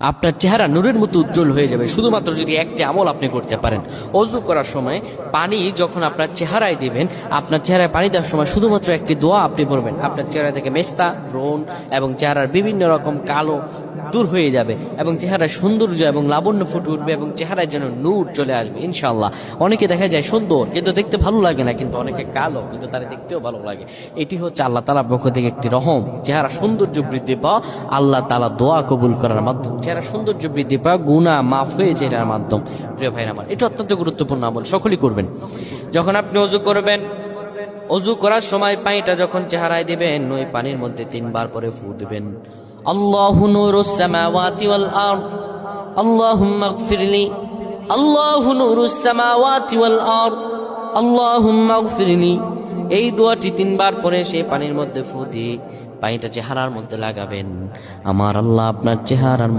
আপনার চেহারা নূরের মতো উজ্জ্বল হয়ে যাবে শুধুমাত্র যদি একটি আমল আপনি করতে পারেন। অজু করার সময় পানি যখন আপনার চেহারায় দিবেন, আপনার চেহারায় পানি দেওয়ার সময় শুধুমাত্র একটি দোয়া আপনি পড়বেন, আপনার চেহারা থেকে মেস্তা, ব্রণ এবং চেহারার বিভিন্ন রকম কালো দূর হয়ে যাবে এবং চেহারায় সৌন্দর্য এবং লাবণ্য ফুটে উঠবে এবং চেহারায় যেন নূর চলে আসবে ইনশাআল্লাহ। অনেকে দেখা যায় সুন্দর কিন্তু দেখতে ভালো লাগে না, কিন্তু অনেকে কালো কিন্তু তারা দেখতেও ভালো লাগে। এটি হচ্ছে আল্লাহ তাআলার পক্ষ থেকে একটি রহম। চেহারা সৌন্দর্য বৃদ্ধি পাওয়া আল্লাহ তাআলা দোয়া কবুল করার মাধ্যম, চেহারা সৌন্দর্য বৃদ্ধি পাওয়া গুনাহ মাফ হয়েছে এটার মাধ্যম। প্রিয় ভাইরা আমার, এটা অত্যন্ত গুরুত্বপূর্ণ আমল, সকলেই করবেন। যখন আপনি অজু করবেন, অজু করার সময় পানিটা যখন চেহারায় দিবেন, ওই পানির মধ্যে 3 বার করে ফু দিবেন। আল্লাহু নূরুস সামাওয়াতি ওয়াল আরদ আল্লাহুম্মা ইগফিরলি, আল্লাহু নূরুস সামাওয়াতি ওয়াল আরদ আল্লাহুম্মা ইগফিরলি। এই দোয়াটি 3 বার পরে সেই পানির মধ্যে ফু দিয়ে পানিটা চেহারার মধ্যে লাগাবেন। আমার আল্লাহ আপনার চেহারার মধ্যে